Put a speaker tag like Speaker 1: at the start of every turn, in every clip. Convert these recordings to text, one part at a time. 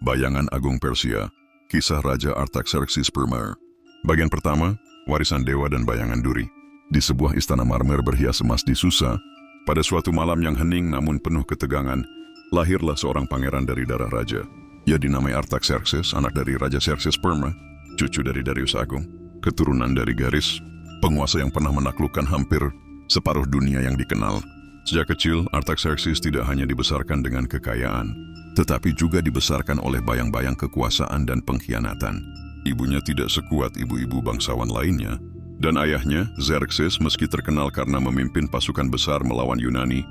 Speaker 1: Bayangan Agung Persia, Kisah Raja Artaxerxes I. Bagian pertama, Warisan Dewa dan Bayangan Duri. Di sebuah istana marmer berhias emas di Susa, pada suatu malam yang hening namun penuh ketegangan, lahirlah seorang pangeran dari darah raja. Ia dinamai Artaxerxes, anak dari Raja Xerxes I, cucu dari Darius Agung, keturunan dari Garis, penguasa yang pernah menaklukkan hampir separuh dunia yang dikenal. Sejak kecil, Artaxerxes tidak hanya dibesarkan dengan kekayaan, tetapi juga dibesarkan oleh bayang-bayang kekuasaan dan pengkhianatan. Ibunya tidak sekuat ibu-ibu bangsawan lainnya, dan ayahnya, Xerxes, meski terkenal karena memimpin pasukan besar melawan Yunani,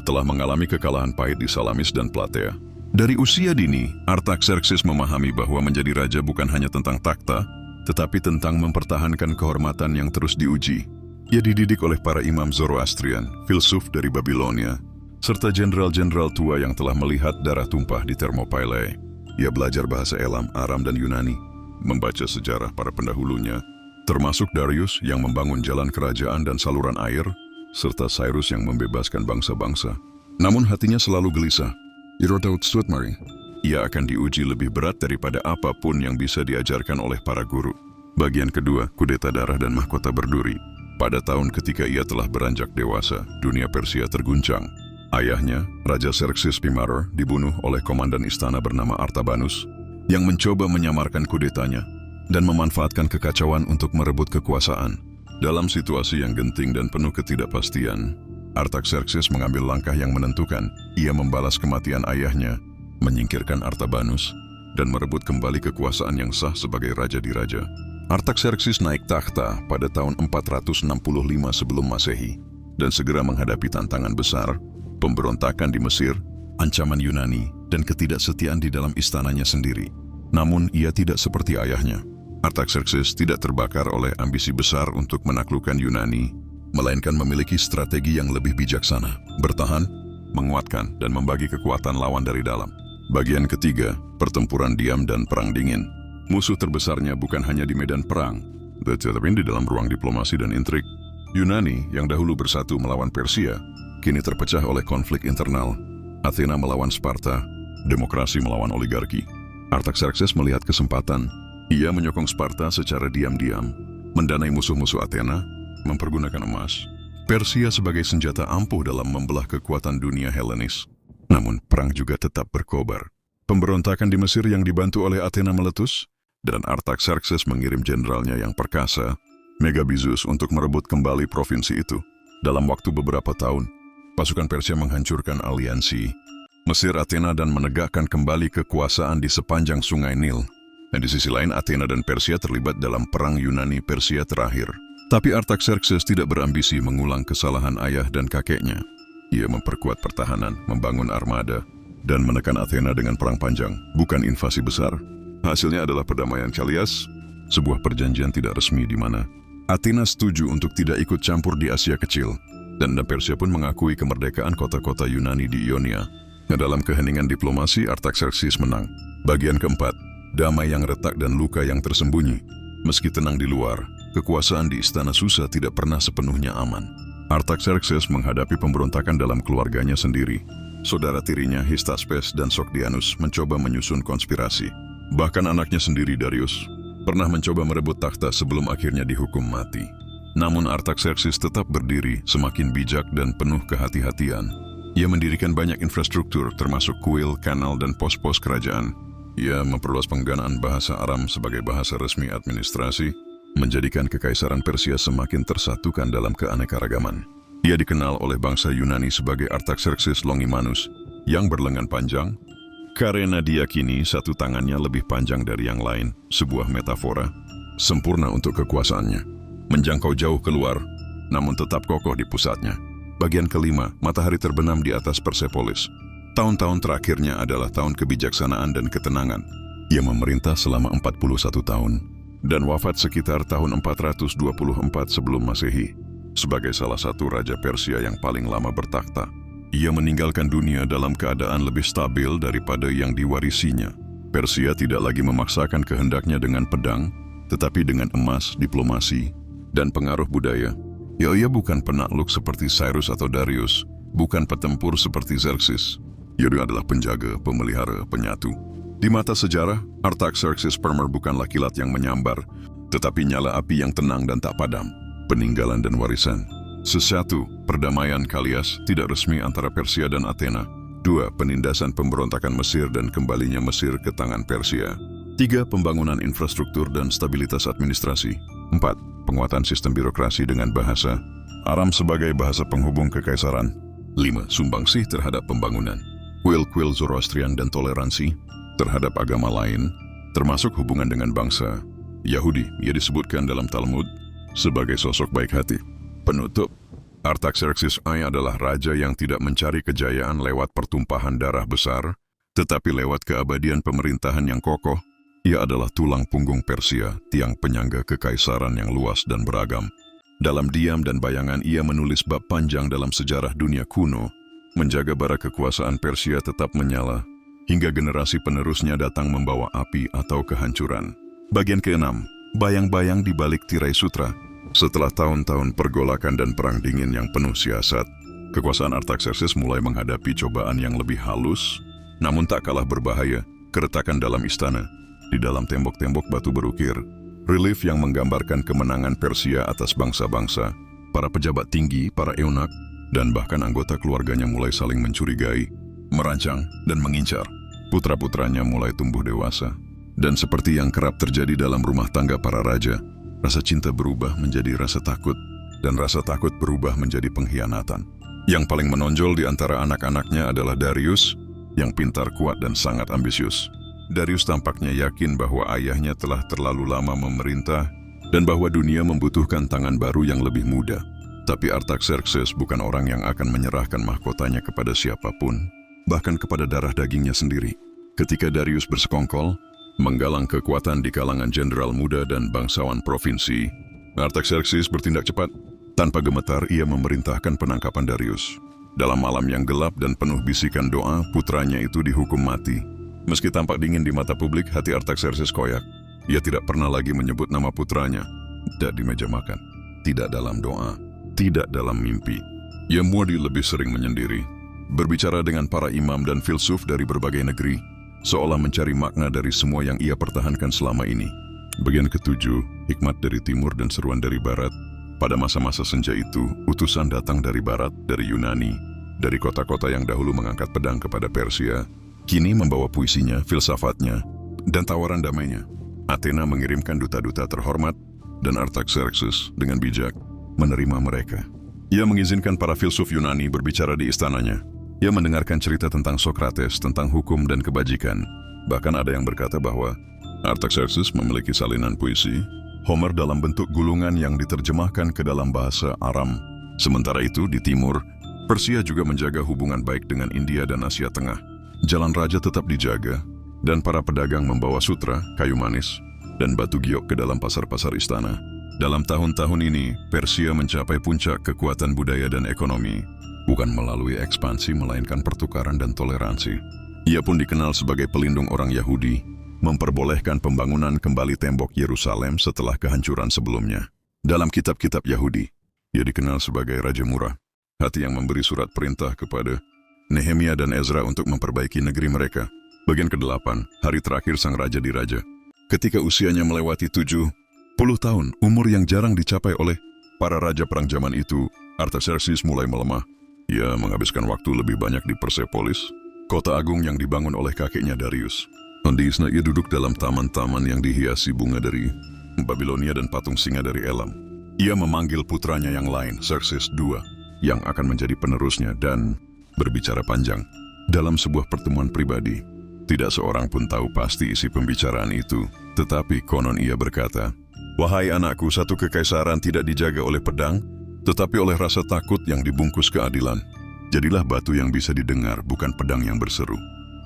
Speaker 1: telah mengalami kekalahan pahit di Salamis dan Platea. Dari usia dini, Artaxerxes memahami bahwa menjadi raja bukan hanya tentang takhta, tetapi tentang mempertahankan kehormatan yang terus diuji. Ia dididik oleh para imam Zoroastrian, filsuf dari Babilonia, serta jenderal-jenderal tua yang telah melihat darah tumpah di Thermopylae. Ia belajar bahasa Elam, Aram, dan Yunani, membaca sejarah para pendahulunya, termasuk Darius yang membangun jalan kerajaan dan saluran air, serta Cyrus yang membebaskan bangsa-bangsa. Namun hatinya selalu gelisah. Ia akan diuji lebih berat daripada apapun yang bisa diajarkan oleh para guru. Bagian kedua, kudeta darah dan mahkota berduri. Pada tahun ketika ia telah beranjak dewasa, dunia Persia terguncang. Ayahnya, Raja Xerxes I, dibunuh oleh komandan istana bernama Artabanus, yang mencoba menyamarkan kudetanya dan memanfaatkan kekacauan untuk merebut kekuasaan. Dalam situasi yang genting dan penuh ketidakpastian, Artaxerxes mengambil langkah yang menentukan. Ia membalas kematian ayahnya, menyingkirkan Artabanus, dan merebut kembali kekuasaan yang sah sebagai raja di raja. Artaxerxes naik takhta pada tahun 465 sebelum Masehi, dan segera menghadapi tantangan besar, pemberontakan di Mesir, ancaman Yunani, dan ketidaksetiaan di dalam istananya sendiri. Namun ia tidak seperti ayahnya. Artaxerxes tidak terbakar oleh ambisi besar untuk menaklukkan Yunani, melainkan memiliki strategi yang lebih bijaksana, bertahan, menguatkan, dan membagi kekuatan lawan dari dalam. Bagian ketiga, pertempuran diam dan perang dingin. Musuh terbesarnya bukan hanya di medan perang, tetapi di dalam ruang diplomasi dan intrik. Yunani yang dahulu bersatu melawan Persia, kini terpecah oleh konflik internal. Athena melawan Sparta, demokrasi melawan oligarki. Artaxerxes melihat kesempatan. Ia menyokong Sparta secara diam-diam, mendanai musuh-musuh Athena, mempergunakan emas, Persia sebagai senjata ampuh dalam membelah kekuatan dunia Helenis. Namun perang juga tetap berkobar. Pemberontakan di Mesir yang dibantu oleh Athena meletus, dan Artaxerxes mengirim jenderalnya yang perkasa, Megabyzus, untuk merebut kembali provinsi itu. Dalam waktu beberapa tahun, pasukan Persia menghancurkan aliansi Mesir Athena dan menegakkan kembali kekuasaan di sepanjang sungai Nil. Dan di sisi lain, Athena dan Persia terlibat dalam perang Yunani-Persia terakhir. Tapi Artaxerxes tidak berambisi mengulang kesalahan ayah dan kakeknya. Ia memperkuat pertahanan, membangun armada, dan menekan Athena dengan perang panjang, bukan invasi besar. Hasilnya adalah perdamaian Chalias, sebuah perjanjian tidak resmi di mana Athena setuju untuk tidak ikut campur di Asia Kecil, dan Persia pun mengakui kemerdekaan kota-kota Yunani di Ionia. Dalam keheningan diplomasi, Artaxerxes menang. Bagian keempat, damai yang retak dan luka yang tersembunyi. Meski tenang di luar, kekuasaan di istana Susa tidak pernah sepenuhnya aman. Artaxerxes menghadapi pemberontakan dalam keluarganya sendiri. Saudara tirinya Hystaspes dan Sogdianus mencoba menyusun konspirasi. Bahkan anaknya sendiri Darius pernah mencoba merebut takhta sebelum akhirnya dihukum mati. Namun Artaxerxes tetap berdiri, semakin bijak dan penuh kehati-hatian. Ia mendirikan banyak infrastruktur termasuk kuil, kanal, dan pos-pos kerajaan. Ia memperluas penggunaan bahasa Aram sebagai bahasa resmi administrasi, menjadikan kekaisaran Persia semakin tersatukan dalam keanekaragaman. Ia dikenal oleh bangsa Yunani sebagai Artaxerxes Longimanus, yang berlengan panjang, karena diyakini satu tangannya lebih panjang dari yang lain, sebuah metafora sempurna untuk kekuasaannya. Menjangkau jauh keluar, namun tetap kokoh di pusatnya. Bagian kelima, matahari terbenam di atas Persepolis. Tahun-tahun terakhirnya adalah tahun kebijaksanaan dan ketenangan. Ia memerintah selama 41 tahun, dan wafat sekitar tahun 424 sebelum Masehi, sebagai salah satu raja Persia yang paling lama bertakhta. Ia meninggalkan dunia dalam keadaan lebih stabil daripada yang diwarisinya. Persia tidak lagi memaksakan kehendaknya dengan pedang, tetapi dengan emas, diplomasi, dan pengaruh budaya. Ia bukan penakluk seperti Cyrus atau Darius, bukan petempur seperti Xerxes. Ia adalah penjaga, pemelihara, penyatu. Di mata sejarah, Artaxerxes Permer bukanlah kilat yang menyambar, tetapi nyala api yang tenang dan tak padam, peninggalan dan warisan. 1. Perdamaian Kalias tidak resmi antara Persia dan Athena. 2. Penindasan pemberontakan Mesir dan kembalinya Mesir ke tangan Persia. 3. Pembangunan infrastruktur dan stabilitas administrasi. 4. Penguatan sistem birokrasi dengan bahasa Aram sebagai bahasa penghubung kekaisaran. 5. Sumbangsih terhadap pembangunan. Kuil-kuil Zoroastrian dan toleransi terhadap agama lain, termasuk hubungan dengan bangsa Yahudi. Ia disebutkan dalam Talmud sebagai sosok baik hati. Penutup, Artaxerxes I adalah raja yang tidak mencari kejayaan lewat pertumpahan darah besar, tetapi lewat keabadian pemerintahan yang kokoh. Ia adalah tulang punggung Persia, tiang penyangga kekaisaran yang luas dan beragam. Dalam diam dan bayangan ia menulis bab panjang dalam sejarah dunia kuno, menjaga bara kekuasaan Persia tetap menyala, hingga generasi penerusnya datang membawa api atau kehancuran. Bagian ke-6, bayang-bayang di balik tirai sutra. Setelah tahun-tahun pergolakan dan perang dingin yang penuh siasat, kekuasaan Artaxerxes mulai menghadapi cobaan yang lebih halus, namun tak kalah berbahaya, keretakan dalam istana. Di dalam tembok-tembok batu berukir, relief yang menggambarkan kemenangan Persia atas bangsa-bangsa, para pejabat tinggi, para eunak, dan bahkan anggota keluarganya mulai saling mencurigai, merancang, dan mengincar. Putra-putranya mulai tumbuh dewasa. Dan seperti yang kerap terjadi dalam rumah tangga para raja, rasa cinta berubah menjadi rasa takut, dan rasa takut berubah menjadi pengkhianatan. Yang paling menonjol di antara anak-anaknya adalah Darius, yang pintar, kuat, dan sangat ambisius. Darius tampaknya yakin bahwa ayahnya telah terlalu lama memerintah dan bahwa dunia membutuhkan tangan baru yang lebih muda. Tapi Artaxerxes bukan orang yang akan menyerahkan mahkotanya kepada siapapun, bahkan kepada darah dagingnya sendiri. Ketika Darius bersekongkol, menggalang kekuatan di kalangan jenderal muda dan bangsawan provinsi, Artaxerxes bertindak cepat. Tanpa gemetar, ia memerintahkan penangkapan Darius. Dalam malam yang gelap dan penuh bisikan doa, putranya itu dihukum mati. Meski tampak dingin di mata publik, hati Artaxerxes koyak. Ia tidak pernah lagi menyebut nama putranya. Tidak di meja makan, tidak dalam doa, tidak dalam mimpi. Ia mudi lebih sering menyendiri, berbicara dengan para imam dan filsuf dari berbagai negeri, seolah mencari makna dari semua yang ia pertahankan selama ini. Bagian ke-7, hikmat dari timur dan seruan dari barat. Pada masa-masa senja itu, utusan datang dari barat, dari Yunani, dari kota-kota yang dahulu mengangkat pedang kepada Persia, kini membawa puisinya, filsafatnya, dan tawaran damainya. Athena mengirimkan duta-duta terhormat, dan Artaxerxes dengan bijak menerima mereka. Ia mengizinkan para filsuf Yunani berbicara di istananya. Ia mendengarkan cerita tentang Sokrates, tentang hukum dan kebajikan. Bahkan ada yang berkata bahwa Artaxerxes memiliki salinan puisi, Homer dalam bentuk gulungan yang diterjemahkan ke dalam bahasa Aram. Sementara itu, di timur, Persia juga menjaga hubungan baik dengan India dan Asia Tengah. Jalan raja tetap dijaga, dan para pedagang membawa sutra, kayu manis, dan batu giok ke dalam pasar-pasar istana. Dalam tahun-tahun ini, Persia mencapai puncak kekuatan budaya dan ekonomi, bukan melalui ekspansi melainkan pertukaran dan toleransi. Ia pun dikenal sebagai pelindung orang Yahudi, memperbolehkan pembangunan kembali tembok Yerusalem setelah kehancuran sebelumnya. Dalam kitab-kitab Yahudi, ia dikenal sebagai Raja Murah, hati yang memberi surat perintah kepada Nehemia dan Ezra untuk memperbaiki negeri mereka. Bagian ke-8, hari terakhir sang raja diraja. Ketika usianya melewati 70 tahun, umur yang jarang dicapai oleh para raja perang zaman itu, Artaxerxes mulai melemah. Ia menghabiskan waktu lebih banyak di Persepolis, kota agung yang dibangun oleh kakeknya Darius. Di sana ia duduk dalam taman-taman yang dihiasi bunga dari Babilonia dan patung singa dari Elam. Ia memanggil putranya yang lain, Xerxes II, yang akan menjadi penerusnya, dan berbicara panjang. Dalam sebuah pertemuan pribadi, tidak seorang pun tahu pasti isi pembicaraan itu, tetapi konon ia berkata, "Wahai anakku, satu kekaisaran tidak dijaga oleh pedang, tetapi oleh rasa takut yang dibungkus keadilan. Jadilah batu yang bisa didengar, bukan pedang yang berseru."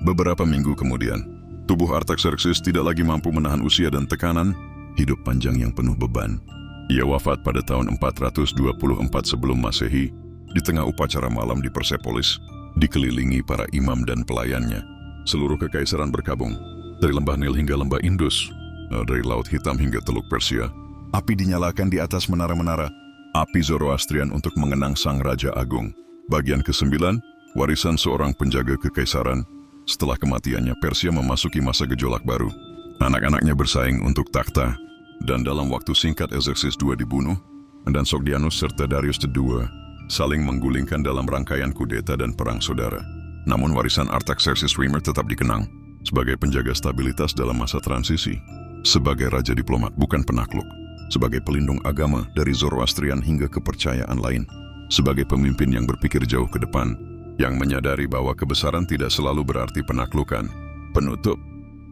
Speaker 1: Beberapa minggu kemudian, tubuh Artaxerxes tidak lagi mampu menahan usia dan tekanan, hidup panjang yang penuh beban. Ia wafat pada tahun 424 sebelum Masehi, di tengah upacara malam di Persepolis, dikelilingi para imam dan pelayannya. Seluruh kekaisaran berkabung, dari lembah Nil hingga lembah Indus, dari Laut Hitam hingga Teluk Persia. Api dinyalakan di atas menara-menara, api Zoroastrian untuk mengenang Sang Raja Agung. Bagian ke-9, warisan seorang penjaga kekaisaran. Setelah kematiannya, Persia memasuki masa gejolak baru. Anak-anaknya bersaing untuk takhta, dan dalam waktu singkat Xerxes II dibunuh, dan Sogdianus serta Darius II saling menggulingkan dalam rangkaian kudeta dan perang saudara. Namun warisan Artaxerxes Remer tetap dikenang sebagai penjaga stabilitas dalam masa transisi, sebagai raja diplomat bukan penakluk, sebagai pelindung agama dari Zoroastrian hingga kepercayaan lain, sebagai pemimpin yang berpikir jauh ke depan, yang menyadari bahwa kebesaran tidak selalu berarti penaklukan. Penutup,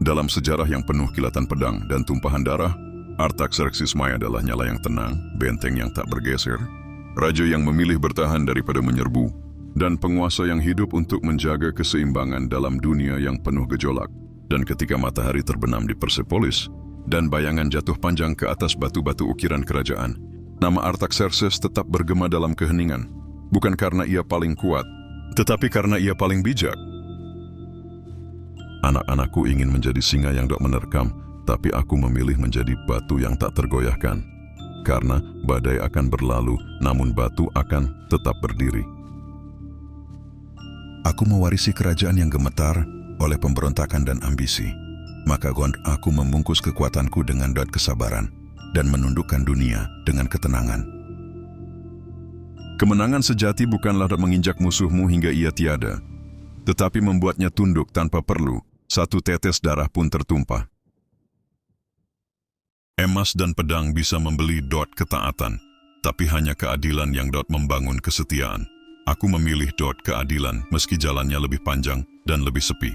Speaker 1: dalam sejarah yang penuh kilatan pedang dan tumpahan darah, Artaxerxes Maya adalah nyala yang tenang, benteng yang tak bergeser, raja yang memilih bertahan daripada menyerbu, dan penguasa yang hidup untuk menjaga keseimbangan dalam dunia yang penuh gejolak. Dan ketika matahari terbenam di Persepolis, dan bayangan jatuh panjang ke atas batu-batu ukiran kerajaan, nama Artaxerxes tetap bergema dalam keheningan, bukan karena ia paling kuat, tetapi karena ia paling bijak. Anak-anakku ingin menjadi singa yang tak menerkam, tapi aku memilih menjadi batu yang tak tergoyahkan. Karena badai akan berlalu, namun batu akan tetap berdiri. Aku mewarisi kerajaan yang gemetar oleh pemberontakan dan ambisi. Maka aku membungkus kekuatanku dengan dot kesabaran dan menundukkan dunia dengan ketenangan. Kemenangan sejati bukanlah menginjak musuhmu hingga ia tiada, tetapi membuatnya tunduk tanpa perlu satu tetes darah pun tertumpah. Emas dan pedang bisa membeli dot ketaatan, tapi hanya keadilan yang dot membangun kesetiaan. Aku memilih dot keadilan meski jalannya lebih panjang dan lebih sepi.